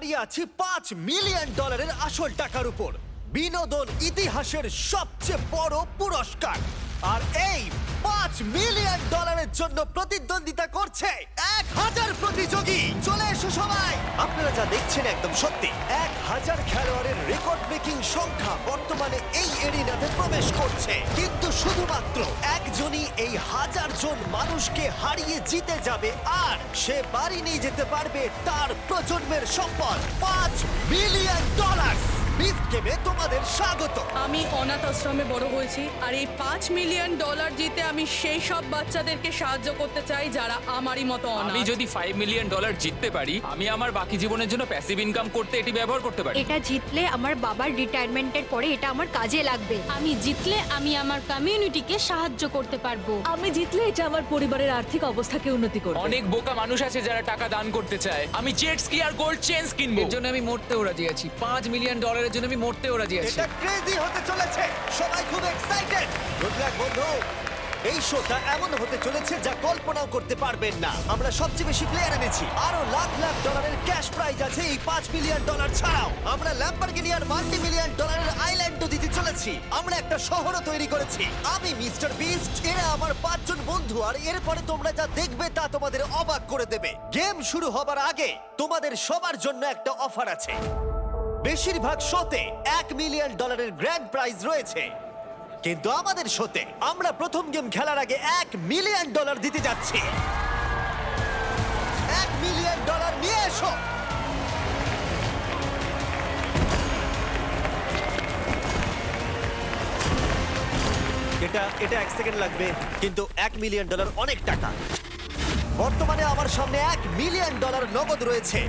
দাঁড়িয়ে আছি $5 মিলিয়ন আসল টাকার উপর, বিনোদন ইতিহাসের সবচেয়ে বড় পুরস্কার। আর এই $5 মিলিয়ন জন্য প্রতিদ্বন্দ্বিতা করছে 1000 প্রতিযোগী। চলে এসো সবাই। আপনারা যা দেখছেন একদম সত্যি। 1000 খেলোয়াড়ের রেকর্ড ব্রেকিং সংখ্যা বর্তমানে এই এরিনাতে প্রবেশ করছে, কিন্তু শুধুমাত্র একজনই এই 1000 জন মানুষকে হারিয়ে জিতে যাবে, আর সে বাড়ি নিয়ে যেতে পারবে তার প্রজন্মের সম্পদ $5 মিলিয়ন। বিস্ট গেমে তোমাদের স্বাগত। আমি অনাথ আশ্রমে বড় হয়েছি, আর এই $5 মিলিয়ন জিতে আমি সেই সব বাচ্চাদেরকে সাহায্য করতে চাই যারা আমারই মতো অনাথ। আমি যদি $5 মিলিয়ন জিততে পারি, আমি আমার বাকি জীবনের জন্য প্যাসিভ ইনকাম করতে এটি ব্যবহার করতে পারি। এটা জিতলে আমার বাবার রিটায়ারমেন্টের পরে এটা আমার কাজে লাগবে। আমি জিতলে আমি আমার কমিউনিটিকে সাহায্য করতে পারবো। আমি জিতলে এটা আমার পরিবারের আর্থিক অবস্থাকে উন্নতি করবে। অনেক বোকা মানুষ আছে যারা টাকা দান করতে চায়। আমি জেট স্কি আর গোল্ড চেইনস কিনবো। এর জন্য আমি মরতেও রাজি আছি। $5 মিলিয়ন জন্য আমি মরতেও রাজি আছি। এটা ক্রেজি হতে চলেছে, সবাই খুব এক্সাইটেড। গুড লাক বন্ধু। এই শোটা এমন হতে চলেছে যা কল্পনাও করতে পারবেন না। আমরা সবচেয়ে বেশি প্লেয়ার এনেছি, আরো লাখ লাখ ডলারের ক্যাশ প্রাইজ আছে এই $5 মিলিয়ন ছাড়াও। আমরা ল্যাম্বরগিনি আর $1 মিলিয়ন আইল্যান্ডও দিতে চলেছি। আমরা একটা শহরও তৈরি করেছি। আমি মিস্টার বিস্ট, এরা আমার 5 জন বন্ধু, আর এরপরে তোমরা যা দেখবে তা তোমাদের অবাক করে দেবে। গেম শুরু হবার আগে তোমাদের সবার জন্য একটা অফার আছে। বেশিরভাগ শোতে $1 মিলিয়ন গ্র্যান্ড প্রাইজ রয়েছে, কিন্তু আমাদের শোতে আমরা প্রথম গেম খেলার আগে $1 মিলিয়ন দিতে যাচ্ছি। $1 মিলিয়ন নিয়ে এসো। এটা 1 সেকেন্ড লাগবে, কিন্তু $1 মিলিয়ন অনেক টাকা। বর্তমানে আমার সামনে $1 মিলিয়ন নগদ রয়েছে।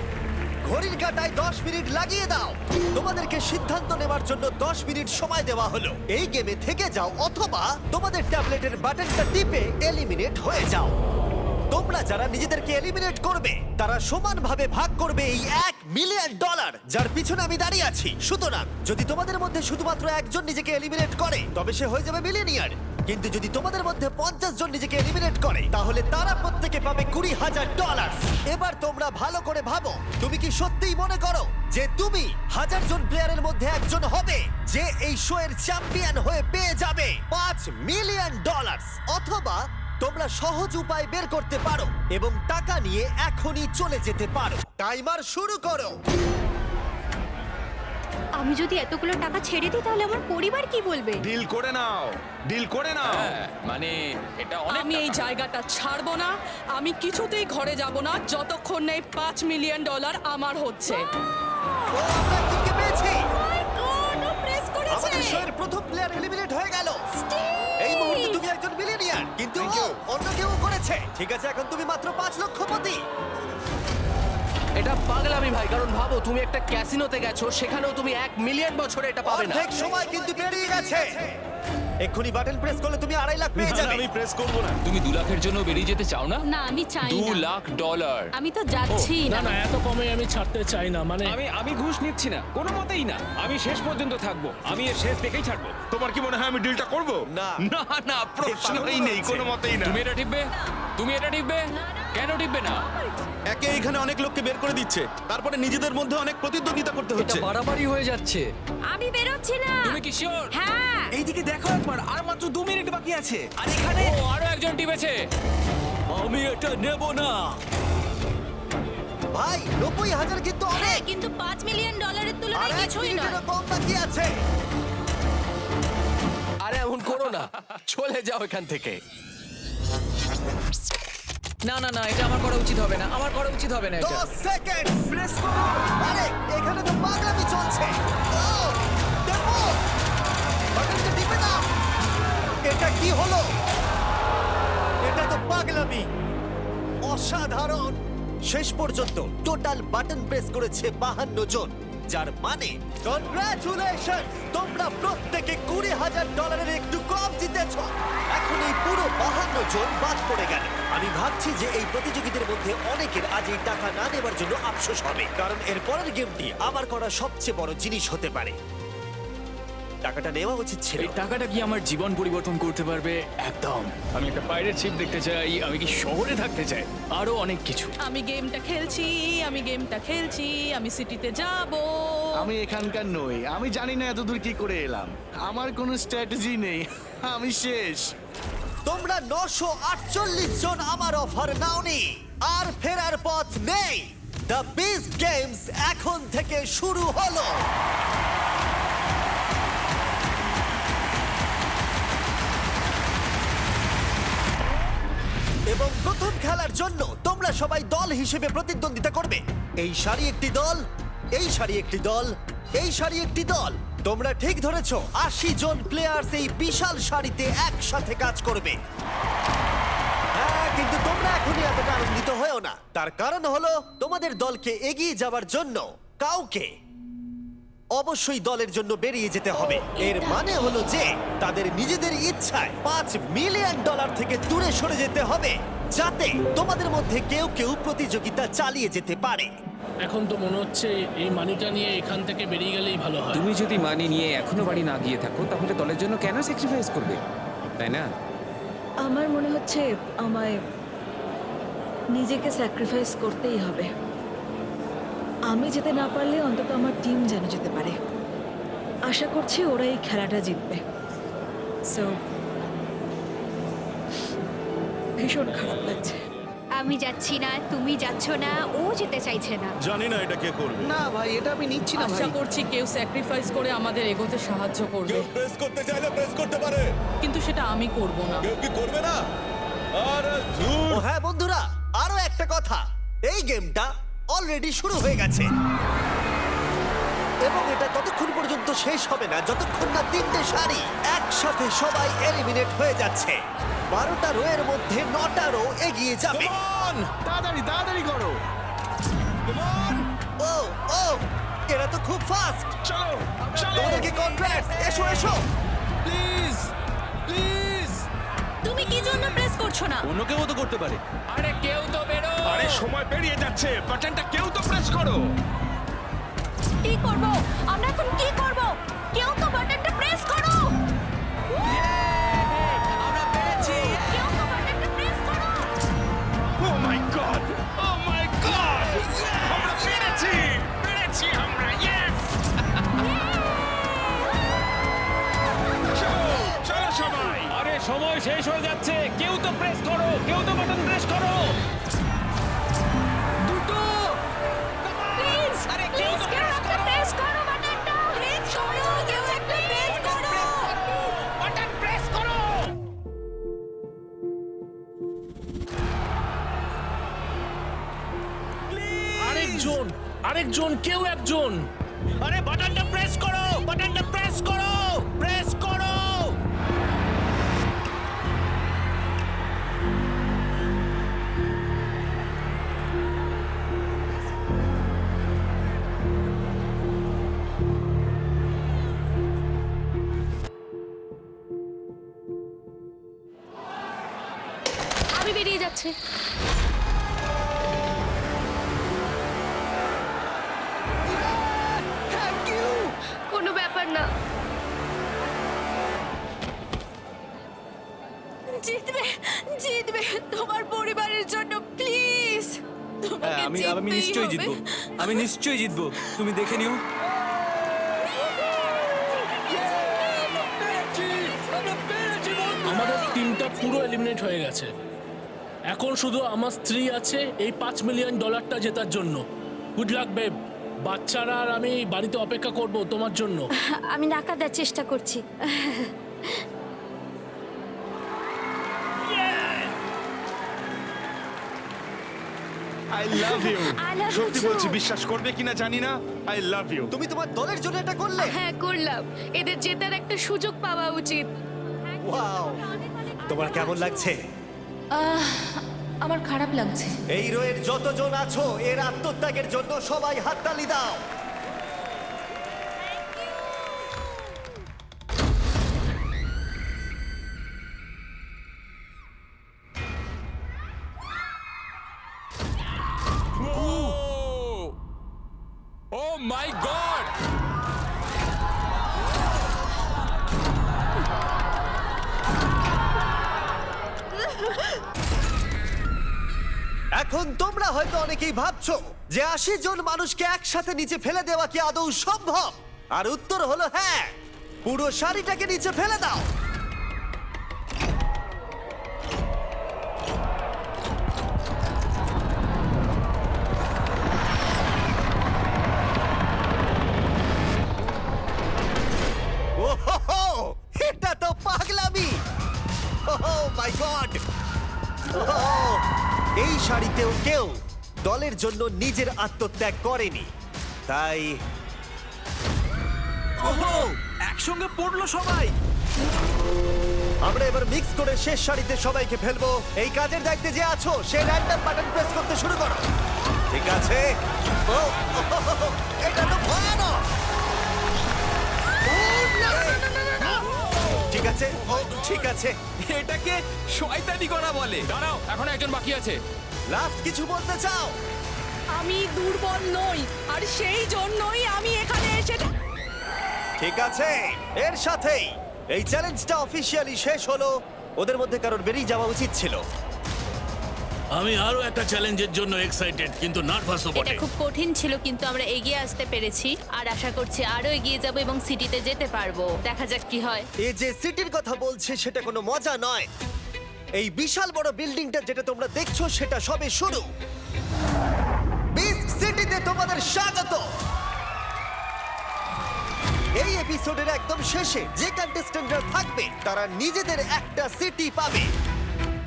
ঘড়ির কাঁটায় 10 মিনিট লাগিয়ে দাও। তোমাদেরকে সিদ্ধান্ত নেওয়ার জন্য 10 মিনিট সময় দেওয়া হলো। এই গেমে থেকে যাও, অথবা তোমাদের ট্যাবলেটের বাটনটা টিপে এলিমিনেট হয়ে যাও। তোমরা যারা নিজেদেরকে এলিমিনেট করবে তারা সমানভাবে ভাগ করবে এই $1 মিলিয়ন, যার পিছনে আমি দাঁড়িয়ে আছি। সুতরাং যদি তোমাদের মধ্যে শুধুমাত্র একজন নিজেকে এলিমিনেট করে তবে সে হয়ে যাবে মিলিয়নিয়ার, কিন্তু যদি তোমাদের মধ্যে 50 জন নিজেকে এলিমিনেট করে তাহলে তারা প্রত্যেকে পাবে $20,000। এবার তোমরা ভালো করে ভাবো, তুমি কি সত্যিই মনে করো যে তুমি 1000 জন প্লেয়ারের মধ্যে একজন হবে যে এই শো এর চ্যাম্পিয়ন হয়ে পেয়ে যাবে $5 মিলিয়ন? অথবা তোমরা সহজ উপায় বের করতে পারো এবং টাকা নিয়ে এখনই চলে যেতে পারো। টাইমার শুরু করো। আমি যদি এতগুলো টাকা ছেড়ে দিই তাহলে আমার পরিবার কি বলবে? ডিল করে নাও, ডিল করে নাও। হ্যাঁ, মানে এটা অনেক আমি এই টাকা। জায়গাটা ছাড়বো না। আমি কিছুতেই ঘরে যাব না যতক্ষণ না এই $5 মিলিয়ন আমার হচ্ছে। ও, আমরা একজনকে পেয়েছি। প্রেস করেছে। আমাদের শোয়ের প্রথম প্লেয়ার এলিমিনেট হয়ে গেল। এই মুহূর্তে তুমি একজন মিলিয়নিয়ার, কিন্তু ও অন্য কেউ করেছে। ঠিক আছে, এখন তুমি মাত্র 5 লক্ষপতি। এটা পাগলামি ভাই, কারণ ভাবো তুমি একটা ক্যাসিনোতে গেছো, সেখানেও তুমি 1 মিলিয়ন বছরে এটা পাবে না। অর্ধেক সময় কিন্তু পেরিয়ে গেছে। এক্ষুনি বাটন প্রেস করলে তুমি $2.5 লাখ পেয়ে যাবে। আমি প্রেস করব না। তুমি 2 লাখের জন্য বেরিয়ে যেতে চাও না? না, আমি চাই $2 না। লাখ। আমি তো যাচ্ছি না। না এত কমে আমি ছাড়তে চাই না। মানে আমি ঘুষ নিচ্ছি না, কোনো মতেই না। আমি শেষ পর্যন্ত থাকবো, আমি এর শেষ দেখেই ছাড়বো। তোমার কি মনে হয় আমি ডিলটা করব? না। না না, প্রশ্নই নেই, কোনো মতেই না। তুমি এটা টিপবে? তুমি এটা টিপবে? কেন টিপবে না? একে এখানে অনেক লোককে বের করে দিচ্ছে, তারপরে নিজেদের মধ্যে অনেক প্রতিদ্বন্দ্বিতা করতে এটা হচ্ছে। বাড়াবাড়ি হয়ে যাচ্ছে। আমি বেরোচ্ছি না। তুমি কি শিওর? হ্যাঁ। এইদিকে দেখো একবার, আর মাত্র 2 মিনিট বাকি আছে। আর এখানে ও, আরো একজন টিপেছে। আমি এটা নেব না। ভাই 90,000 কিন্তু হ্যাঁ, অনেক। কিন্তু $5 মিলিয়ন আর তুলনায় 1 কিছুই নয়। মিনিটেরও কম বাকি আছে। আরে এমন করো না, চলে যাও এখান থেকে। না না না, এটা আমার করা উচিত হবে না, আমার করা উচিত হবে না এটা। 10 সেকেন্ড। প্রেস করো। আরে এখানে তো পাগলামি চলছে। ও, দেখো, বাটনটা টিপে দাও। এটা কি হলো? এটা তো পাগলামি। অসাধারণ। শেষ পর্যন্ত টোটাল বাটন প্রেস করেছে 52 জন, যার মানে কনগ্রাচুলেশন, তোমরা প্রত্যেকে $20,000 একটু কম জিতেছো। এখন এই পুরো 52 জন বাদ পড়ে গেল। আমি ভাবছি যে এই প্রতিযোগীদের মধ্যে অনেকের আজ এই টাকা না নেবার জন্য আফসোস হবে, কারণ এর পরের গেমটি আমার করা সবচেয়ে বড় জিনিস হতে পারে। টাকাটা নেওয়া উচিত ছিল। এই টাকাটা কি আমার জীবন পরিবর্তন করতে পারবে? একদম। আমি একটা পাইরেট শিপ দেখতে চাই, আমি কি শহরে থাকতে চাই, আরো অনেক কিছু। আমি গেমটা খেলছি, আমি সিটিতে যাব। আমি এখানকার নই, আমি জানি না এতদূর কি করে এলাম, আমার কোনো স্ট্র্যাটেজি নেই, আমি শেষ। তোমরা 948 জন আমার অফার নাওনি, আর ফেরার পথ নেই। দ্য বিস্ট গেমস এখন থেকে শুরু হলো। এবং প্রথম খেলার জন্য তোমরা সবাই দল হিসেবে প্রতিদ্বন্দ্বিতা করবে। এই সারি একটি দল, এই সারি একটি দল, এই সারি একটি দল। তোমরা ঠিক ধরেছো, 80 জন প্লেয়ার্স এই বিশাল সারিতে একসাথে কাজ করবে। হ্যাঁ, কিন্তু তোমরা এখনই এতটা আনন্দিত হয়েও না। তার কারণ হলো তোমাদের দলকে এগিয়ে যাওয়ার জন্য কাউকে অবশ্যই দলের জন্য বেরিয়ে যেতে হবে। এর মানে হলো যে তাদের নিজেদের ইচ্ছায় $5 মিলিয়ন থেকে দূরে সরে যেতে হবে, যাতে তোমাদের মধ্যে কেউ কেউ প্রতিযোগিতা চালিয়ে যেতে পারে। এখন তো মনে হচ্ছে এই মানিটা নিয়ে এখান থেকে বেরিয়ে গেলেই ভালো হয়। তুমি যদি মানি নিয়ে এখনো বাড়ি না গিয়ে থাকো তাহলে দলের জন্য কেন স্যাক্রিফাইস করবে, তাই না? আমার মনে হচ্ছে আমায় নিজেকে স্যাক্রিফাইস করতেই হবে। আমি যেতে না পারলে অন্তত আমার টিম যেন যেতে পারে। আশা করছি ওরা এই খেলাটা জিতবে। সো ভীষণ খারাপ লাগছে। আমি যাচ্ছি না, তুমি যাচ্ছ না, ও যেতে চাইছে না। জানি না এটা কে করবে। না ভাই, এটা আমি নিচ্ছি না আশা ভাই। করছি কেউ স্যাক্রিফাইস করে আমাদের এগোতে সাহায্য করবে, প্রেস করতে চাইলে প্রেস করতে পারে, কিন্তু সেটা আমি করব না। কেউ কি করবে না? আরে ও হ্যাঁ বন্ধুরা, আরো একটা কথা, এই গেমটা অলরেডি শুরু হয়ে গেছে এবং এটা ততক্ষণ পর্যন্ত শেষ হবে না যতক্ষণ না 3টে সারি একসাথে সবাই এলিমিনেট হয়ে যাচ্ছে। 12টা রোয়ের মধ্যে 9টা রো এগিয়ে যাবে। তাড়াতাড়ি তাড়াতাড়ি করো। ও ও, এরা তো খুব ফাস্ট। চলো চলো তোমাদেরকে কনগ্রাটস, এসো এসো। Please please. তুমি কি জন্য প্রেস করছো না? অন্য কেউ তো করতে পারে। আরে কেউ তো বেরো। আরে সময় পেরিয়ে যাচ্ছে, বাটনটা কেউ তো প্রেস করো। কি করব? আমরা এখন কি করব? কেউ তো বাটনটা প্রেস করো। আমরা পেরেছি। কেউ তো বাটনটা প্রেস করো। ও মাই গড, ও মাই গড, আমরা পেরেছি, পেরেছি আমরা, ইয়েস। চলো চলো সবাই। আরে সময় শেষ হয়ে যাচ্ছে, কেউ তো প্রেস করো, কেউ তো বাটন প্রেস করো। প্লিজ, আরে প্লিজ কেউ একটা প্রেস করো বাটনটা। প্রেস করো, কেউ একটা প্রেস করো। বাটন প্রেস করো। আরেকজন কেউ একজন। আরে বাটনটা প্রেস করো, বাটনটা প্রেস করো, প্রেস করো। আমি বেরিয়ে যাচ্ছে। কোনো ব্যাপার না। জিতবে, জিতবে তোমার পরিবারের জন্য, প্লিজ। তোমাকে আমি জিততেই নিশ্চয়ই হবে। জিতবো, আমি নিশ্চয়ই জিতবো, তুমি দেখে নিও। আমাদের টিমটা পুরো এলিমিনেট হয়ে গেছে। এখন শুধু আমার স্ত্রী আছে এই $5 মিলিয়ন জেতার জন্য। Good luck babe. বাচ্চারা আর আমি বাড়িতে অপেক্ষা করব তোমার জন্য। আমি নাকা দেওয়ার চেষ্টা করছি। I love you. I love you সত্যি too. বলছি, বিশ্বাস করবে কিনা জানি না, আই লাভ ইউ। তুমি তোমার দলের জন্য এটা করলে? হ্যাঁ করলাম, এদের জেতার একটা সুযোগ পাওয়া উচিত। ওয়াও, তোমার কেমন লাগছে? আমার খারাপ লাগছে। এই রোয়ের যতজন আছো, এর আত্মত্যাগের জন্য সবাই হাততালি দাও। ও মাই গড! এখন তোমরা হয়তো অনেকেই ভাবছো যে 80 জন মানুষকে একসাথে নিচে ফেলে দেওয়া কি আদৌ সম্ভব? আর উত্তর হলো হ্যাঁ। পুরো শাড়িটাকে নিচে ফেলে দাও। ওহো, এটা তো পাগলামি! ওহ মাই গড! এই শাড়িতেও কেউ দলের জন্য নিজের আত্মত্যাগ করেনি, তাই ওহো, একসঙ্গে পড়লো সবাই। আমরা এবার মিক্স করে শেষ শাড়িতে সবাইকে ফেলবো। এই কাজের দায়িত্বে যে আছো সে র্যান্ডম বাটন প্রেস করতে শুরু করো। ঠিক আছে? ও, এটা তো ভয়ানক! ঠিক আছে, ও ঠিক আছে। এটাকে শয়তানি করা বলে। দাঁড়াও, এখন একজন বাকি আছে। লাস্ট কিছু বলতে চাও? আমি দুর্বল নই, আর সেই জন্যই আমি এখানে এসে ঠিক আছে, এর সাথেই এই চ্যালেঞ্জটা অফিসিয়ালি শেষ হলো। ওদের মধ্যে কারোর বেরিয়ে যাওয়া উচিত ছিল। আমি আরো একটা চ্যালেঞ্জের জন্য এক্সাইটেড, কিন্তু নার্ভাসও এটা বটে। খুব কঠিন ছিল, কিন্তু আমরা এগিয়ে আসতে পেরেছি আর আশা করছি আরো এগিয়ে যাব এবং সিটিতে যেতে পারবো। দেখা যাক কি হয়। এ যে সিটির কথা বলছে সেটা কোনো মজা নয়। এই বিশাল বড় বিল্ডিংটা যেটা তোমরা দেখছো সেটা সবে শুরু। বিস্ট সিটিতে তোমাদের স্বাগত। এই এপিসোডের একদম শেষে যে কন্টেস্ট্যান্টরা থাকবে তারা নিজেদের একটা সিটি পাবে।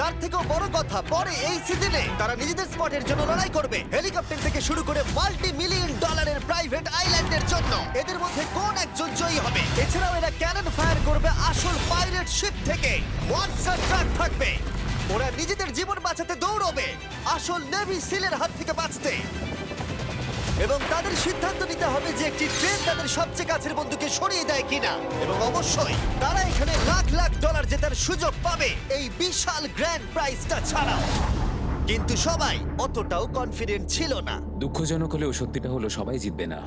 তার থেকেও বড় কথা, পরে এই সিজনে তারা নিজেদের স্পটের জন্য লড়াই করবে, হেলিকপ্টার থেকে শুরু করে $multi-million প্রাইভেট আইল্যান্ডের জন্য। এদের মধ্যে কোন একজন জয়ী হবে? এছাড়াও এরা ক্যানন ফায়ার করবে আসল পাইরেট শিপ থেকে। মনস্টার ট্রাক থাকবে। ওরা নিজেদের জীবন বাঁচাতে দৌড়বে আসল নেভি সিলের হাত থেকে বাঁচতে। এবং তাদের সিদ্ধান্ত নিতে হবে যে একটি ট্রেন তাদের সবচেয়ে কাছের বন্ধুকে সরিয়ে দেয় কিনা। এবং অবশ্যই তারা এখানে লাখ লাখ ডলার জেতার সুযোগ পাবে এই বিশাল গ্র্যান্ড প্রাইজটা ছাড়াও। কিন্তু সবাই অতটাও কনফিডেন্ট ছিল না। দুঃখজনক হলেও সত্যিটা হলো সবাই জিতবে না।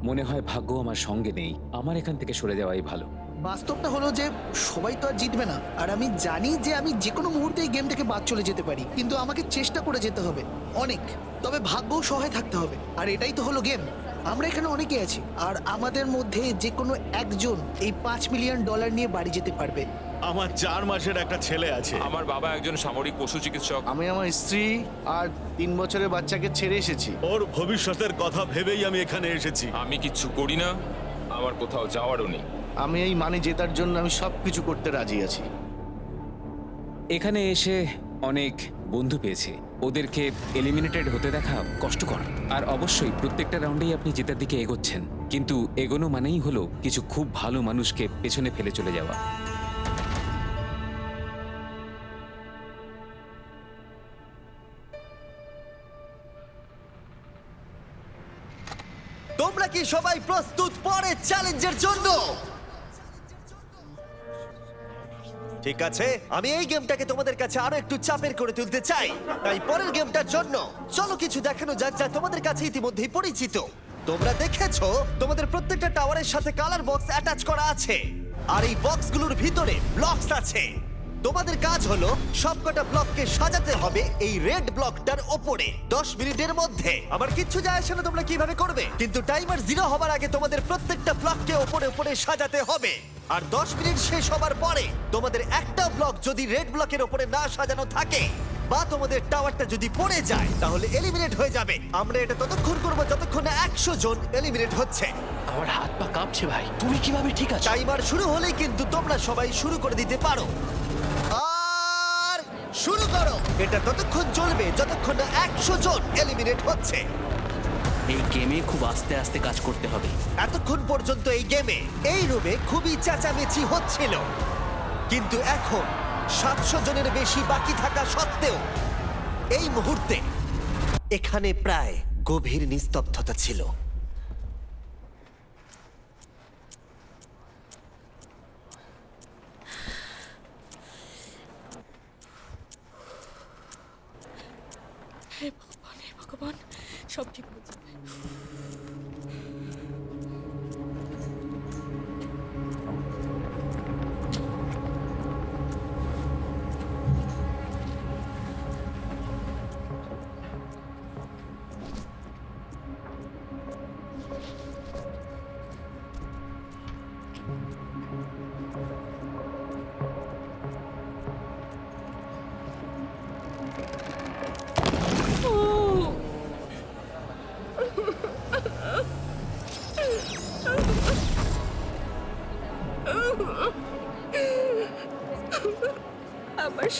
মনে হয় ভাগ্য আমার সঙ্গে নেই। আমার এখান থেকে সরে যাওয়াই ভালো। বাস্তবটা হলো যে সবাই তো আর জিতবে না, আর আমি জানি যে আমি যে কোনো মুহূর্তে এই গেম থেকে বাদ চলে যেতে পারি, কিন্তু আমাকে চেষ্টা করে যেতে হবে অনেক। তবে ভাগ্যও সহায় থাকতে হবে, আর এটাই তো হলো গেম। আমরা এখানে অনেকে আছি, আর আমাদের মধ্যে যে কোনো একজন এই $5 মিলিয়ন নিয়ে বাড়ি যেতে পারবে। আমার 4 মাসের একটা ছেলে আছে। আমার বাবা একজন সামরিক পশু চিকিৎসক। আমি আমার স্ত্রী আর 3 বছরের বাচ্চাকে ছেড়ে এসেছি। ওর ভবিষ্যতের কথা ভেবেই আমি এখানে এসেছি। আমি কিচ্ছু করি না, আমার কোথাও যাওয়ারও নেই। আমি এই মানে জেতার জন্য আমি সব কিছু করতে রাজি আছি। এখানে এসে অনেক বন্ধু পেয়েছি। ওদেরকে এলিমিনেটেড হতে দেখা কষ্টকর। আর অবশ্যই প্রত্যেকটা রাউন্ডেই আপনি জেতার দিকে এগোচ্ছেন, কিন্তু এগোনো মানেই হলো কিছু খুব ভালো মানুষকে পেছনে ফেলে চলে যাওয়া। তোমরা কি সবাই প্রস্তুত পরের চ্যালেঞ্জের জন্য? ঠিক আছে, আমি এই গেমটাকে তোমাদের কাছে আরো একটু চাপের করে তুলতে চাই। তাই পরের গেমটার জন্য চলো কিছু দেখানো যাক যা তোমাদের কাছে ইতিমধ্যেই পরিচিত। তোমরা দেখেছো তোমাদের প্রত্যেকটা টাওয়ারের সাথে কালার বক্স অ্যাটাচ করা আছে, আর এই বক্সগুলোর ভিতরে ব্লকস আছে। তোমাদের কাজ হলো সবকটা ব্লককে সাজাতে হবে এই রেড ব্লকটার ওপরে 10 মিনিটের মধ্যে। আমার কিচ্ছু যায় আসে না তোমরা কিভাবে করবে, কিন্তু টাইমার 0 হবার আগে তোমাদের প্রত্যেকটা ব্লককে ওপরে ওপরে সাজাতে হবে। আর 10 মিনিট শেষ হবার পরে তোমাদের একটা ব্লক যদি রেড ব্লকের ওপরে না সাজানো থাকে বা তোমাদের টাওয়ারটা যদি পড়ে যায় তাহলে এলিমিনেট হয়ে যাবে। আমরা এটা ততক্ষণ করবো যতক্ষণ না 100 জন এলিমিনেট হচ্ছে। আমার হাত পা কাঁপছে ভাই, তুমি কিভাবে ঠিক আছো? টাইমার শুরু হলেই কিন্তু তোমরা সবাই শুরু করে দিতে পারো। আর শুরু করো। এটা ততক্ষণ চলবে যতক্ষণ না 100 জন এলিমিনেট হচ্ছে। এই গেমে খুব আস্তে আস্তে কাজ করতে হবে। এতক্ষণ পর্যন্ত এই গেমে এই রুমে খুবই চেঁচামেচি হচ্ছিল, কিন্তু এখন 700 জনের বেশি বাকি থাকা সত্ত্বেও এই মুহূর্তে এখানে প্রায় গভীর নিস্তব্ধতা ছিল। হে ভগবান, সব ঠিক হচ্ছে।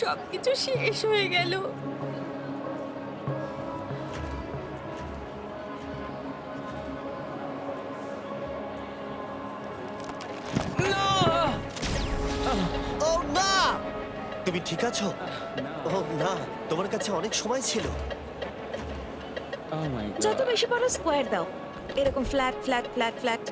সবকিছু শেষ হয়ে গেল। ও না! তুমি ঠিক আছো? ও না, তোমার কাছে অনেক সময় ছিল। Oh my God. যত বেশি পারো স্কোয়ার দাও, এরকম ফ্ল্যাট ফ্ল্যাট ফ্ল্যাট ফ্ল্যাট,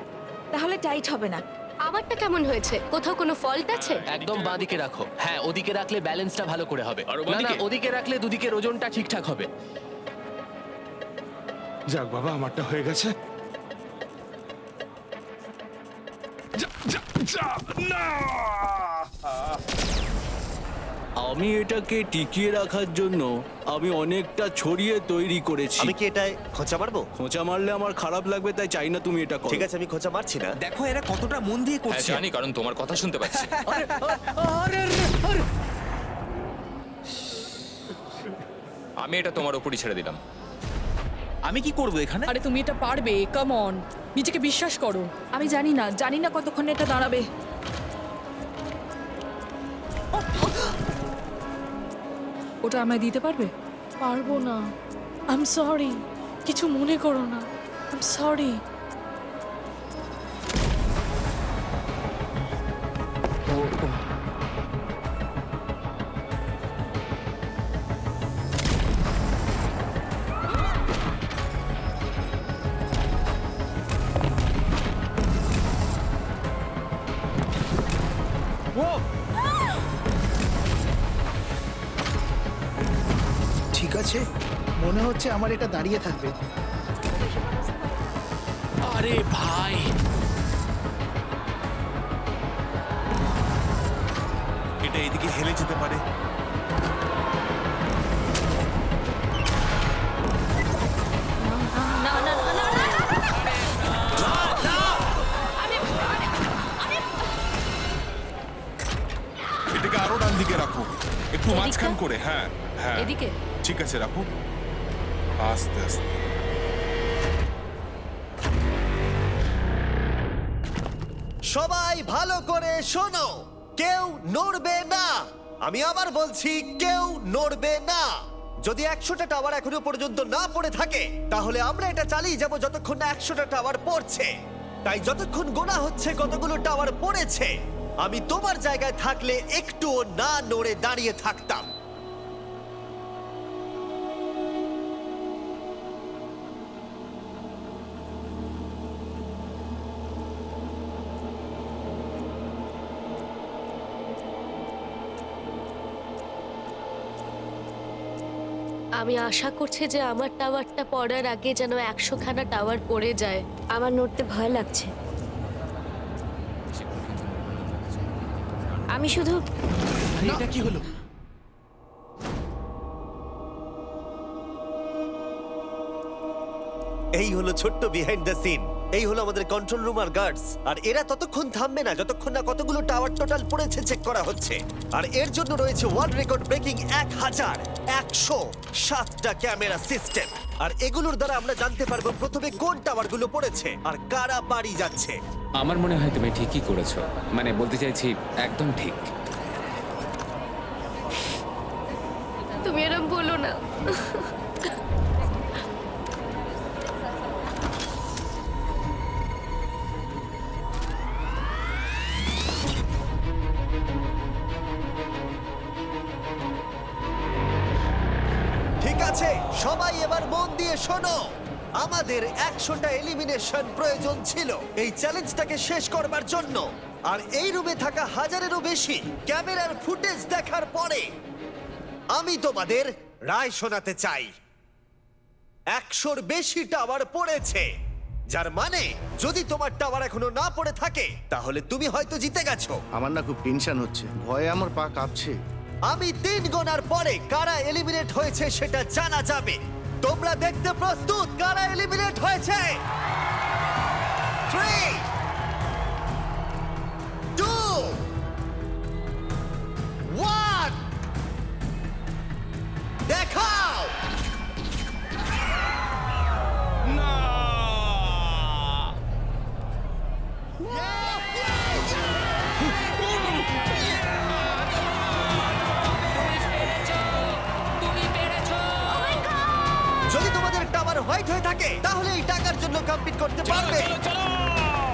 তাহলে টাইট হবে না। আমারটা কেমন হয়েছে? কোথাও কোনো ফল্ট আছে? একদম বাঁদিকে রাখো। হ্যাঁ, ওদিকে রাখলে ব্যালেন্সটা ভালো করে হবে। আরো না না, বাঁদিকে? ওদিকে রাখলে দুদিকের ওজনটা ঠিকঠাক হবে। যাক বাবা, আমারটা হয়ে গেছে। না! আমি এটাকে টিকিয়ে রাখার জন্য আমি অনেকটা ছড়িয়ে তৈরি করেছি। আমি কি এটায় খোঁচা মারবো? খোঁচা মারলে আমার খারাপ লাগবে, তাই চাই না তুমি এটা করো। ঠিক আছে, আমি খোঁচা মারছি না। দেখো এরা কতটা মন দিয়ে করছে। জানি, কারণ তোমার কথা শুনতে পাচ্ছি। আমি এটা তোমার উপরই ছেড়ে দিলাম। আমি কি করব এখানে? আরে তুমি এটা পারবে, কাম অন, নিজেকে বিশ্বাস করো। আমি জানি না কতক্ষণ এটা দাঁড়াবে। ওটা আমায় দিতে পারবে? পারবো না, আই এম সরি, কিছু মনে করো না, আই এম সরি। ঠিক আছে, মনে হচ্ছে আমার এটা দাঁড়িয়ে থাকবে। আরে ভাই, এটা এদিকে হেলে যেতে পারে। এটাকে আরো ডান দিকে রাখো, একটু মাঝখান করে। হ্যাঁ হ্যাঁ, এদিকে? ঠিক আছে, রাখো আস্তে আস্তে। সবাই ভালো করে শোনো, কেউ নড়বে না। আমি আবার বলছি, কেউ নড়বে না। যদি 100টা টাওয়ার এখনো পর্যন্ত না পড়ে থাকে, তাহলে আমরা এটা চালিয়ে যাব যতক্ষণ না 100টা টাওয়ার পড়ছে। তাই যতক্ষণ গোনা হচ্ছে কতগুলো টাওয়ার পড়েছে, আমি তোমার জায়গায় থাকলে একটুও না নড়ে দাঁড়িয়ে থাকতাম। আমি আশা করছি যে আমার টাওয়ারটা পড়ার আগে যেন 100খানা টাওয়ার পড়ে যায়। আমার নড়তে ভয় লাগছে। আমি শুধু এটা কি হলো? এই হলো ছোট্ট বিহাইন্ড দ্য সিন। এই হলো আমাদের কন্ট্রোল রুম আর গার্ডস। আর এরা ততক্ষণ থামবে না যতক্ষণ না কতগুলো টাওয়ার টোটাল পড়েছে চেক করা হচ্ছে। আর এর জন্য রয়েছে ওয়ার্ল্ড রেকর্ড ব্রেকিং 1107টা ক্যামেরা সিস্টেম। আর এগুলোর দ্বারা আমরা জানতে পারবো প্রথমে কোন টাওয়ারগুলো পড়েছে আর কারা বাড়ি যাচ্ছে। আমার মনে হয় তুমি ঠিকই করেছো, মানে বলতে চাইছি একদম ঠিক। তুমি এরকম বলো না। ঠিক আছে, সবাই এবার মন দিয়ে শোনো। আমাদের 100টা এলিমিনেশন প্রয়োজন ছিল এই চ্যালেঞ্জটাকে শেষ করবার জন্য। আর এই রুমে থাকা হাজারেরও বেশি ক্যামেরার ফুটেজ দেখার পরে আমি তোমাদের রায় শোনাতে চাই। 100র বেশি টাওয়ার পড়েছে, যার মানে যদি তোমার টাওয়ার এখনো না পড়ে থাকে তাহলে তুমি হয়তো জিতে গেছো। আমার না খুব টেনশন হচ্ছে, ভয়ে আমার পা কাঁপছে। আমি 3 গোনার পরে কারা এলিমিনেট হয়েছে সেটা জানা যাবে। তোমরা দেখতে প্রস্তুত কারা এলিমিনেট হয়েছে? 3, 2, 1, দেখাও। না! যদি তোমাদের টাওয়ার হোয়াইট হয়ে থাকে তাহলে এই টাকার জন্য কম্পিট করতে পারবে।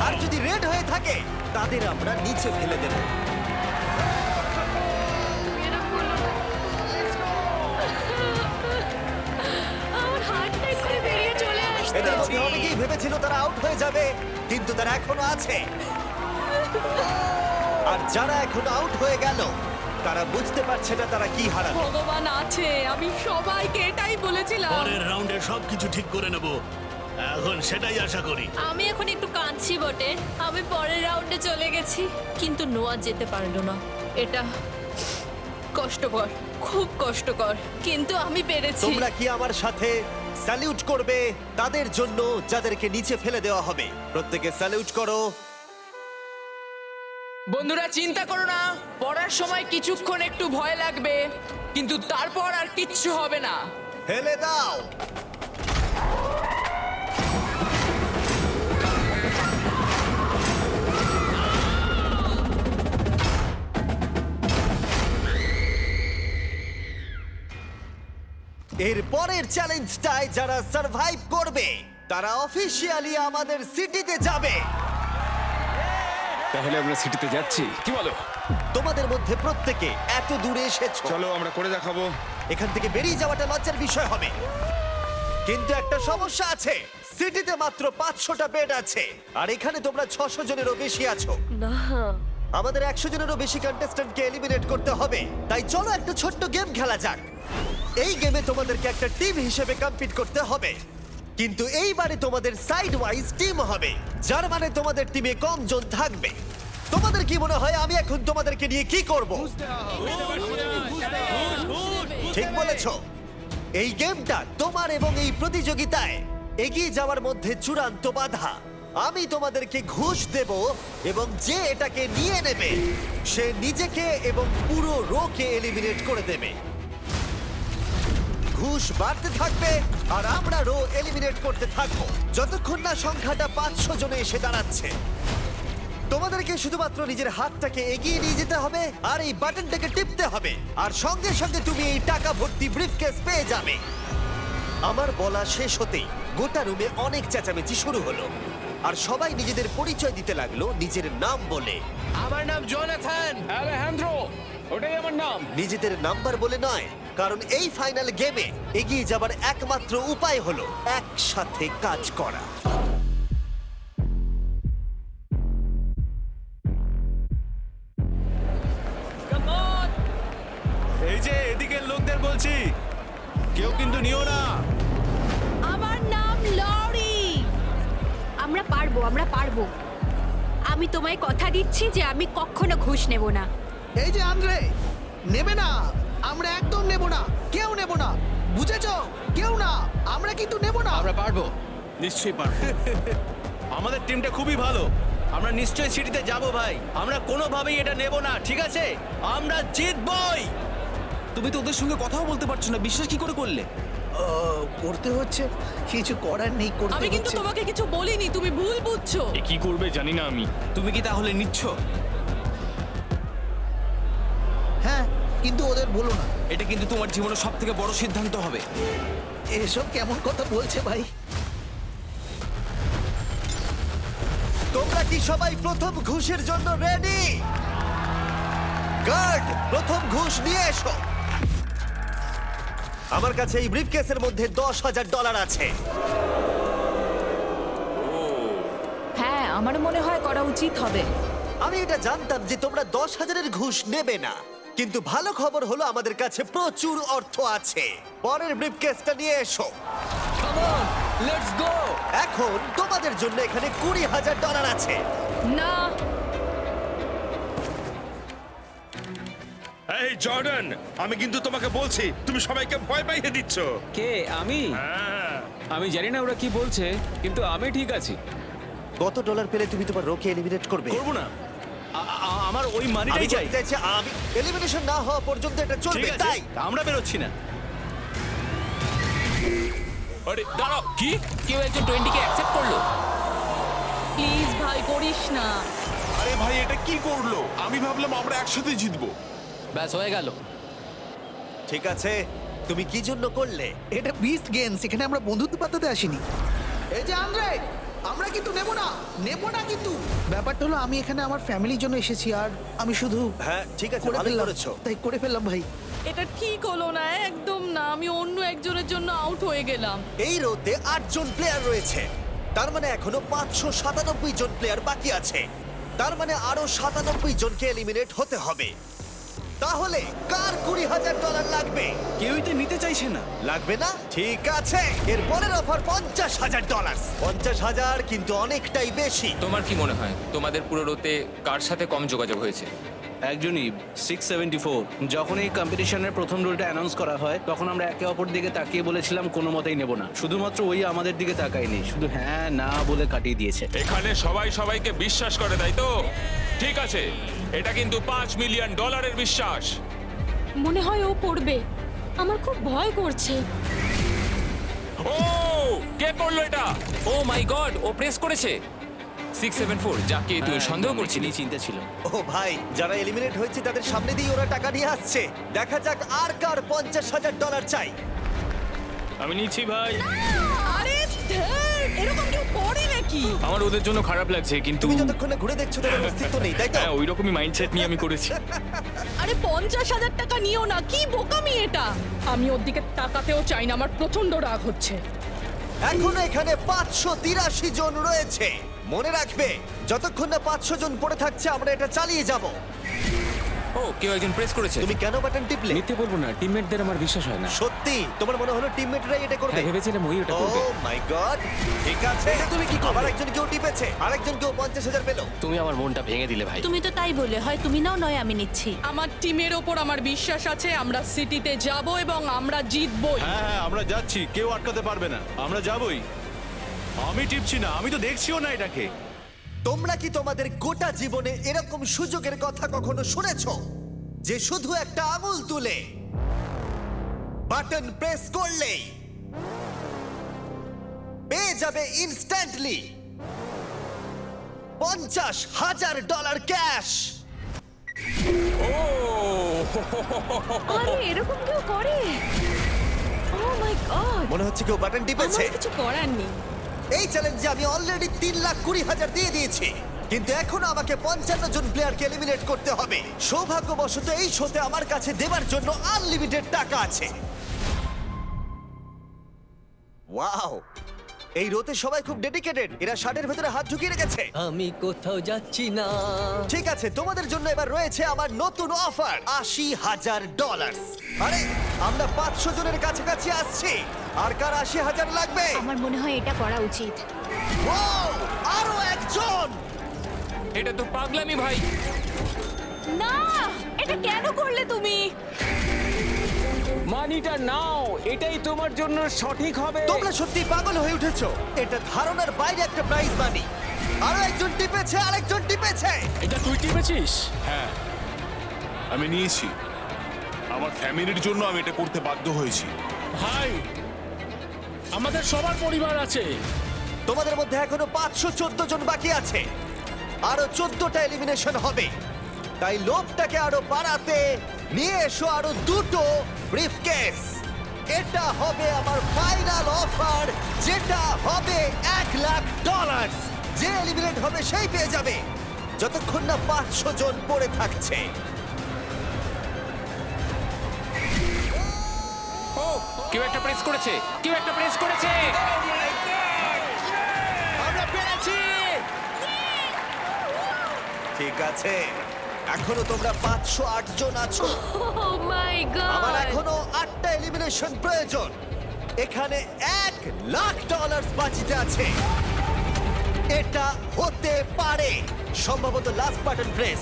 আর যদি রেড হয়ে থাকে তাদের আমরা নিচে ফেলে দেব। আমার হাতটা করে বেরিয়ে চলে এদের মধ্যে আসছে। অনেকেই ভেবেছিল তারা আউট হয়ে যাবে, কিন্তু তারা এখনো আছে। আর যারা এখন আউট হয়ে গেল তারা বুঝতে পারছে না তারা কি হারাবে। ভগবান আছে, আমি সবাইকে এটাই বলেছিলাম। পরের রাউন্ডে সবকিছু ঠিক করে নেব, এখন সেটাই আশা করি। আমি এখন একটু কাঁদছি বটে, আমি পরের রাউন্ডে চলে গেছি, কিন্তু নোয়া যেতে পারলো না। এটা কষ্টকর, খুব কষ্টকর, কিন্তু আমি পেরেছি। তোমরা কি আমার সাথে স্যালিউট করবে তাদের জন্য যাদেরকে নিচে ফেলে দেওয়া হবে? প্রত্যেকে স্যালিউট করো। বন্ধুরা চিন্তা করো না, পড়ার সময় কিছুক্ষণ একটু ভয় লাগবে, কিন্তু তারপর আর কিচ্ছু হবে না। ফেলে দাও। এর পরের চ্যালেঞ্জটায় যারা সার্ভাইভ করবে তারা অফিসিয়ালি আমাদের সিটিতে যাবে। তাহলে আমরা সিটিতে যাচ্ছি, কি বলো? তোমাদের মধ্যে প্রত্যেকে এত দূরে এসেছো, চলো আমরা করে দেখাবো। এখান থেকে বেরিয়ে যাওয়াটা লজ্জার বিষয় হবে। কিন্তু একটা সমস্যা আছে, সিটিতে মাত্র 500টা বেড আছে, আর এখানে তোমরা 600 জনেরও বেশি আছো। না, আমাদের 100 জনেরও বেশি কন্টেস্ট্যান্টকে এলিমিনেট করতে হবে। তাই চলো একটা ছোট্ট গেম খেলা যাক। এই গেমে তোমাদেরকে একটা টিম হিসেবে কম্পিট করতে হবে, কিন্তু এইবারে তোমাদের সাইড ওয়াইজ টিম হবে, যার মানে তোমাদের টিমে কম জন থাকবে। তোমাদের কি মনে হয় আমি এখন তোমাদেরকে নিয়ে কি করব? ঠিক বলেছো, এই গেমটা তোমার এবং এই প্রতিযোগিতায় এগিয়ে যাওয়ার মধ্যে চূড়ান্ত বাধা। আমি তোমাদেরকে ঘুষ দেব এবং যে এটাকে নিয়ে নেবে সে নিজেকে এবং পুরো রোকে এলিমিনেট করে দেবে। ঘুষ বাড়তে থাকবে আর আমরা রো এলিমিনেট করতে থাকবো যতক্ষণ না সংখ্যাটা 500 জনে এসে দাঁড়াচ্ছে। তোমাদেরকে শুধুমাত্র নিজের হাতটাকে এগিয়ে নিয়ে যেতে হবে আর এই বাটনটাকে টিপতে হবে, আর সঙ্গে সঙ্গে তুমি এই টাকা ভর্তি ব্রিফকেস পেয়ে যাবে। আমার বলা শেষ হতেই গোটা রুমে অনেক চেঁচামেচি শুরু হলো, আর সবাই নিজেদের পরিচয় দিতে লাগলো নিজের নাম বলে। আমার নাম জোনাথন। আলেহান্দ্রো, ওটাই আমার নাম। নিজেদের নাম্বার বলে নয়, কারণ এই ফাইনাল গেমে এগিয়ে যাবার একমাত্র উপায় হলো একসাথে কাজ করা। এই যে এদিকে লোকদের বলছি, কেউ কিন্তু নিও না। আমার নাম লরি। আমরা পারবো, আমরা পারবো। আমি তোমায় কথা দিচ্ছি যে আমি কখনো ঘুষ নেব না। এই যে আন্দ্রে, নেবে না, আমরা একদম নেব না, কেউ নেব না, বুঝেছো? কেউ না, আমরা কিন্তু নেব না। আমরা পারবো। নিশ্চয়ই পারবো। আমাদের টিমটা খুবই ভালো, আমরা নিশ্চয়ই সিটিতে যাব ভাই। আমরা কোনোভাবেই এটা নেব না, ঠিক আছে? আমরা জিতবই। তুমি তো ওদের সঙ্গে কথাও বলতে পারছো না, বিশ্বাস কি করে করলে? করতে হচ্ছে, কিছু করার নেই, করতে আমি কিন্তু হচ্ছে। তোমাকে কিছু বলিনি, তুমি ভুল বুঝছো। এ কি করবে জানি না আমি। তুমি কি তাহলে নিচ্ছ? হ্যাঁ, কিন্তু ওদের বলো না। এটা কিন্তু তোমার জীবনের সব থেকে বড় সিদ্ধান্ত হবে। এসব কেমন কথা বলছে ভাই? তোমরা কি সবাই প্রথম ঘুষের জন্য রেডি? গার্ড, প্রথম ঘুষ নিয়ে এসো। আমার কাছে এই ব্রিফকেসের মধ্যে $10,000 আছে। হ্যাঁ, আমার মনে হয় করা উচিত হবে। আমি এটা জানতাম যে তোমরা 10,000-এর ঘুষ নেবে না, কিন্তু ভালো খবর হলো আমাদের কাছে প্রচুর অর্থ আছে। পরের ব্রিফকেসটা নিয়ে এসো। Come on, let's go. এখন তোমাদের জন্য এখানে $20,000 আছে। না, এই জর্ডান, আমি কিন্তু তোমাকে বলছি, তুমি সবাইকে ভয় পাইয়ে দিচ্ছ। কে? আমি? হ্যাঁ। আমি জানি না ওরা কি বলছে, কিন্তু আমি ঠিক আছি। কত ডলার পেলে তুমি তোমার রোকে এলিমিনেট করবে? করব না, আমার ওই আমি মানিটাই চাই। বলতে চাইছি, আমি এলিমিনেশন না হওয়া পর্যন্ত এটা ঠিক চলবে, আছে, তাই আমরা বেরোচ্ছি না। আরে দাঁড়াও, কি? কেউ একজন 20কে অ্যাকসেপ্ট করলো। প্লিজ ভাই করিস না। আরে ভাই, এটা কি করলো? আমি ভাবলাম আমরা একসাথে জিতবো। ব্যাস হয়ে গেল। ঠিক আছে, তুমি কি জন্য করলে? এটা বিস্ট গেমস, এখানে আমরা বন্ধুত্ব পাতাতে আসিনি। এই যে আন্দ্রে, আমরা কিন্তু নেব না কিন্তু। ব্যাপারটা হলো আমি এখানে আমার ফ্যামিলির জন্য এসেছি, আর আমি শুধু হ্যাঁ ঠিক আছে, করে ভালোই ফেললাম, করেছো। তাই করে ফেললাম ভাই। এটা ঠিক হলো না, একদম না। আমি অন্য একজনের জন্য আউট হয়ে গেলাম। এই রোতে 8 জন প্লেয়ার রয়েছে, তার মানে এখনো 597 জন প্লেয়ার বাকি আছে। তার মানে আরো 97 জনকে এলিমিনেট হতে হবে। তাহলে কার $20,000 লাগবে? কেউই তো নিতে চাইছে না। লাগবে না? ঠিক আছে, এর পরের অফার $50,000। 50,000 কিন্তু অনেকটাই বেশি। তোমার কি মনে হয় তোমাদের পুরো রোতে কার সাথে কম যোগাযোগ হয়েছে? একজনই 674। যখন এই কম্পিটিশনের প্রথম রুলটা অ্যানাউন্স করা হয় তখন আমরা একে অপর দিকে তাকিয়ে বলেছিলাম কোনো মতেই নেব না। শুধুমাত্র ওই আমাদের দিকে তাকায়নি, শুধু হ্যাঁ না বলে কাটিয়ে দিয়েছে। এখানে সবাই সবাইকে বিশ্বাস করে, তাই তো? ঠিক আছে, এটা কিন্তু $5 মিলিয়ন বিশ্বাস। মনে হয় ও পড়বে। আমার খুব ভয় করছে। ও কে করলো এটা? ও মাই গড, ও প্রেস করেছে 674, যাকে তুই সন্দেহ করছিলি। চিন্তা ছিল। ও ভাই, যারা এলিমিনেট হয়েছে তাদের সামনে দিয়ে ওরা টাকা নিয়ে আসছে। দেখা যাক আর কার $50,000 চাই। আমি নিচ্ছি ভাই। আরে ধ্যার, এরকম কেউ করে নাকি? আমার ওদের জন্য খারাপ লাগছে, কিন্তু তুমি যতক্ষণে ঘুরে দেখছো তাদের অস্তিত্ব নেই, তাই তো? হ্যাঁ, ওই রকমই মাইন্ডসেট নিয়ে আমি করেছি। আরে 50,000 টাকা নিও না, কি বোকামি এটা। আমি ওর দিকে তাকাতেও চাই না, আমার প্রচন্ড রাগ হচ্ছে। এখনো এখানে 583 জন রয়েছে। মনে রাখবে, যতক্ষণ না 500 জন পড়ে থাকছে আমরা এটা চালিয়ে যাব। ও, কেউ একজন প্রেস করেছে। তুমি কেন বাটন টিপলে? মিথ্যে বলবো না, টিমমেটদের আমার বিশ্বাস হয় না। সত্যি তোমার মনে হলো টিমমেটরাই এটা করবে? হ্যাঁ, ভেবেছিলাম ওই ওটা করবে। ও মাই গড, ঠিক আছে। তুমি কি করবে? আবার একজন কেউ টিপেছে, আরেকজন কেউ 50,000 পেল। তুমি আমার মনটা ভেঙে দিলে ভাই। তুমি তো তাই বলে, হয় তুমি নাও নয় আমি নিচ্ছি। আমার টিমের ওপর আমার বিশ্বাস আছে। আমরা সিটিতে যাব এবং আমরা জিতবই। হ্যাঁ আমরা যাচ্ছি, কেউ আটকাতে পারবে না, আমরা যাবই। আমি টিপছি না, আমি তো দেখছিও না এটাকে। তোমরা কি তোমাদের গোটা জীবনে এরকম সুযোগের কথা কখনো শুনেছো, যে শুধু একটা আঙুল তুলে বাটন প্রেস করলেই পেয়ে যাবে ইনস্ট্যান্টলি $50,000 ক্যাশ? আরে এরকম কেউ করে? ও মাই গড, মনে হচ্ছে কেউ বাটন টিপেছে। আমার কিছু করার নেই। এই চ্যালেঞ্জে আমি অলরেডি 3,20,000 দিয়ে দিয়েছি, কিন্তু এখনো আমাকে 55 জন প্লেয়ারকে এলিমিনেট করতে হবে। সৌভাগ্যবশত এই শোতে আমার কাছে দেবার জন্য আনলিমিটেড টাকা আছে। ওয়াও, এই রোতে সবাই খুব ডেডিকেটেড। এরা শার্টের ভেতরে হাত ঢুকিয়ে রেখেছে। আমি কোথাও যাচ্ছি না। ঠিক আছে, তোমাদের জন্য এবার রয়েছে আমার নতুন অফার, $80,000। আরে আমরা 500 জনের কাছাকাছি আসছি। আর কার 80,000 লাগবে? আমার মনে হয় এটা করা উচিত। Wow, আরো একজন। এটা তো পাগলামি ভাই। না, এটা কেন করলে তুমি? মানিটা নাও, এটাই তোমার জন্য সঠিক হবে। তোমরা সত্যি পাগল হয়ে উঠেছো। এটা ধারণার বাইরে একটা প্রাইজ মানি। আরো একজন টিপেছে, আরেকজন টিপেছে। এটা তুই টিপেছিস? হ্যাঁ, আমি নিয়েছি। আমার ফ্যামিলির জন্য আমি এটা করতে বাধ্য হয়েছি। ভাই, আমাদের সবার পরিবার আছে। তোমাদের মধ্যে এখনো 514 জন বাকি আছে। আরো 14টা এলিমিনেশন হবে। তাই লোভটাকে আরো বাড়াতে নিয়ে এসো আরো 2টো ব্রিফকেস। এটা হবে আমার ফাইনাল অফার, যেটা হবে $1,00,000। যে এলিমিনেট হবে সেই পেয়ে যাবে, যতক্ষণ না 500 জন পড়ে থাকছে। ও, কেউ একটা প্রেস করেছে, কেউ একটা প্রেস করেছে। আমরা পেরেছি। ঠিক আছে, এখনো তোমরা 508 জন আছো। ও মাই আমার গড, এখনো 8টা এলিমিনেশন প্রয়োজন। এখানে $1,00,000 বাজিতে আছে। এটা হতে পারে সম্ভবত লাস্ট বাটন প্রেস।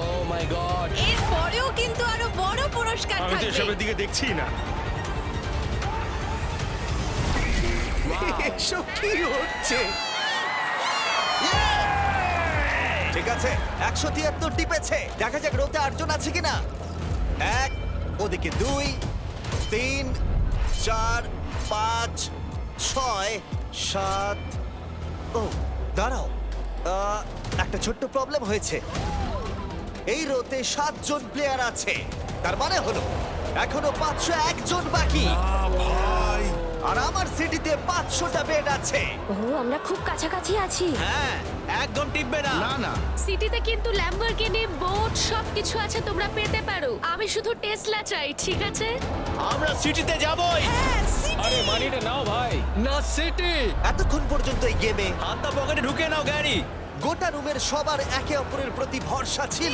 ও মাই গড, এর পরেও কিন্তু আরো বড় পুরস্কার আমি তো থাকবে। এসবের দিকে দেখছি না। এসব কি হচ্ছে? ঠিক আছে, 173 টিপেছে। দেখা যাক রোতে 8 জন আছে কিনা। 1, ওদিকে 2, 3, 4, 5, 6, 7। ও দাঁড়াও, একটা ছোট্ট প্রবলেম হয়েছে। এই রোতে 7 জন প্লেয়ার আছে। তার মানে হলো এখনো 501 জন বাকি। ভাই আর আমার সিটিতে 500টা বেড আছে। ও আমরা খুব কাছাকাছি আছি। হ্যাঁ একদম টিকবে না। না না সিটিতে কিন্তু ল্যাম্বরগিনি বোট সবকিছু আছে, তোমরা পেতে পারো। আমি শুধু টেসলা চাই, ঠিক আছে? আমরা সিটিতে যাবই। আরে মানিটা নাও ভাই। না সিটি। এতক্ষণ পর্যন্ত এই গেমে হাতটা পকেটে ঢুকে নাও গ্যারি। গোটা রুমের সবার একে অপরের প্রতি ভরসা ছিল।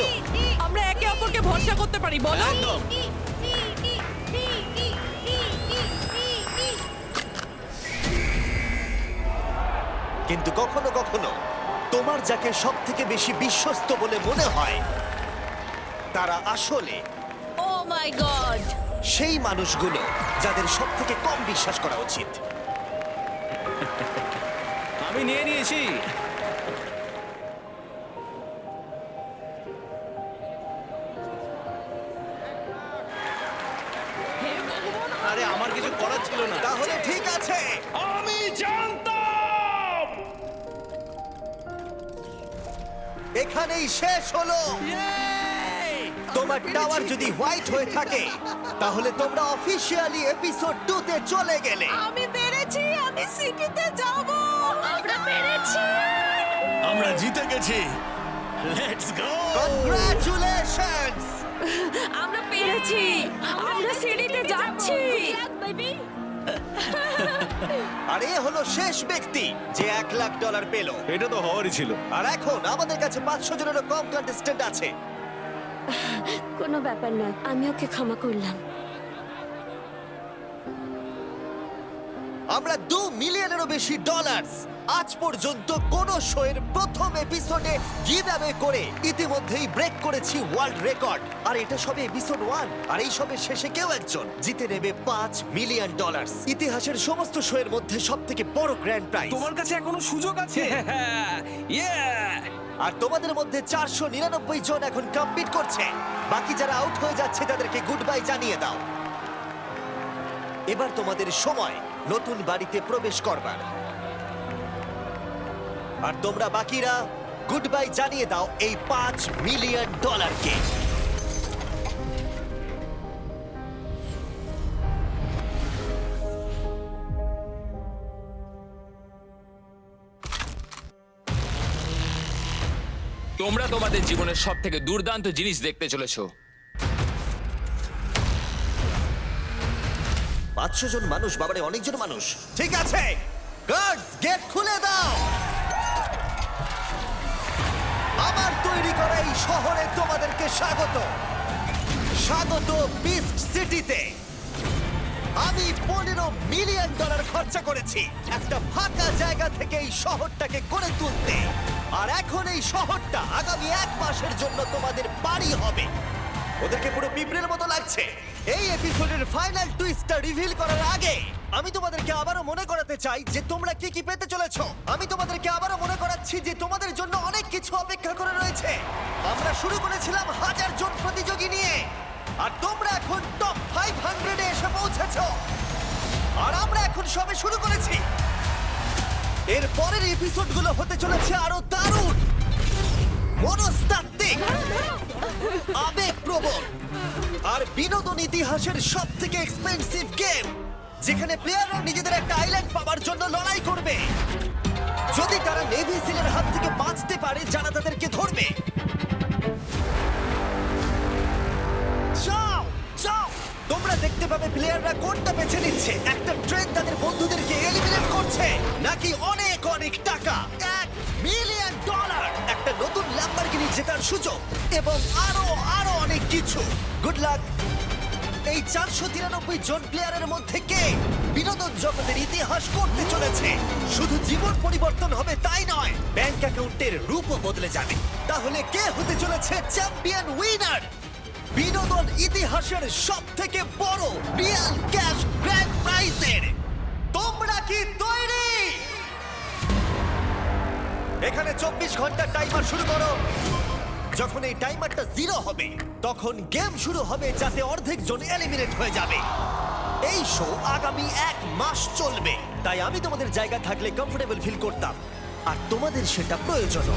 আমরা একে অপরকে ভরসা করতে পারি, বলো? একদম। কিন্তু কখনো কখনো তোমার যাকে সব থেকে বেশি বিশ্বস্ত বলে মনে হয় তারা আসলে ও মাই গড! সেই মানুষগুলো যাদের সব থেকে কম বিশ্বাস করা উচিত। আমি নিয়ে নিয়েছি। আরে আমার কিছু করার ছিল না। তাহলে ঠিক আছে, আমি জানতাম। এখানেই শেষ হলো। তোমার টাওয়ার যদি হোয়াইট হয়ে থাকে তাহলে তোমরা অফিসিয়ালি এপিসোড 2 তে চলে গেলে। আমি পেরেছি, আমি সিটিতে যাব। আমরা পেরেছি। আমরা জিতে গেছি। Let's go. কনগ্রাচুলেশনস! আমরা পেরেছি। আমরা সিটিতে যাচ্ছি। আর এ হলো শেষ ব্যক্তি যে $1 লাখ পেল। এটা তো হওয়ারই ছিল। আর এখন আমাদের কাছে 500 জনেরও কম কন্টেস্ট্যান্ট আছে। কোনো ব্যাপার না, আমি ওকে ক্ষমা করলাম। আমরা $2 মিলিয়নেরও বেশি ডলার্স আজ পর্যন্ত কোন শোয়ের প্রথম এপিসোডে গিভ অ্যাওয়ে করে ইতিমধ্যেই ব্রেক করেছি ওয়ার্ল্ড রেকর্ড। আর এটা সবে এপিসোড 1, আর এই সবে শেষে কেউ একজন জিতে নেবে $5 মিলিয়ন। ইতিহাসের সমস্ত শোয়ের মধ্যে সবথেকে বড় গ্র্যান্ড প্রাইজ। তোমার কাছে এখনো সুযোগ আছে। আর তোমাদের মধ্যে 499 জন এখন কমপ্লিট করছে। বাকি যারা আউট হয়ে যাচ্ছে তাদেরকে গুড বাই জানিয়ে দাও। এবার তোমাদের সময় নতুন বাড়িতে প্রবেশ করবার। আর তোমরা বাকিরা গুড বাই জানিয়ে দাও এই $5 মিলিয়ন কে। তোমরা তোমাদের জীবনের সব থেকে দুর্দান্ত জিনিস দেখতে চলেছো। 500 জন মানুষ, বাবারে অনেকজন মানুষ। ঠিক আছে, গার্ডস গেট খুলে দাও। আমার তৈরি করা এই শহরে তোমাদেরকে স্বাগত। স্বাগত বিস্ট সিটিতে। আমি $15 মিলিয়ন খরচা করেছি একটা ফাঁকা জায়গা থেকে এই শহরটাকে গড়ে তুলতে। আর এখন এই শহরটা আগামী 1 মাসের জন্য তোমাদের বাড়ি হবে। ওদেরকে পুরো পিঁপড়ের মতো লাগছে। এই এপিসোডের ফাইনাল টুইস্টটা রিভিল করার আগে আমি তোমাদেরকে আবারও মনে করাতে চাই যে তোমরা কি কি পেতে চলেছো। আমি তোমাদেরকে আবারও মনে করাচ্ছি যে তোমাদের জন্য অনেক কিছু অপেক্ষা করে রয়েছে। আমরা শুরু করেছিলাম 1000 জন প্রতিযোগী নিয়ে, আর তোমরা এখন টপ 500 এ এসে পৌঁছেছো। আর আমরা এখন সবে শুরু করেছি। এর পরের এপিসোডগুলো হতে চলেছে আরো দারুণ, মনস্তাত্ত্বিক, আবেগপ্রবণ আর বিনোদন ইতিহাসের সব থেকে এক্সপেন্সিভ গেম, যেখানে প্লেয়াররা নিজেদের একটা আইল্যান্ড পাওয়ার জন্য লড়াই করবে। যদি তারা নেভি সিলের হাত থেকে বাঁচতে পারে যারা তাদেরকে ধরবে। যাও যাও, তোমরা দেখতে পাবে প্লেয়াররা কোনটা বেছে নিচ্ছে, একটা ট্রেন তাদের বন্ধুদেরকে এলিমিনেট করছে, নাকি অনেক অনেক টাকা, $1 মিলিয়ন, একটা নতুন ল্যাম্বরগিনি জেতার সুযোগ, এবং আরো আরো অনেক কিছু। Good luck. এই 493 জন প্লেয়ারের মধ্যে কে বিনোদন জগতের ইতিহাস করতে চলেছে? শুধু জীবন পরিবর্তন হবে তাই নয়, ব্যাংক অ্যাকাউন্টের রূপও বদলে যাবে। তাহলে কে হতে চলেছে চ্যাম্পিয়ন উইনার? বিনোদন ইতিহাসের সব থেকে বড় রিয়েল ক্যাশ গ্র্যান্ড প্রাইজের। তোমরা কি তৈরি? এখানে 24 ঘন্টার টাইমার শুরু করো। যখন এই টাইমারটা 0 হবে তখন গেম শুরু হবে, যাতে অর্ধেক জন এলিমিনেট হয়ে যাবে। এই শো আগামী 1 মাস চলবে। তাই আমি তোমাদের জায়গা থাকলে কমফোর্টেবল ফিল করতাম, আর তোমাদের সেটা প্রয়োজন।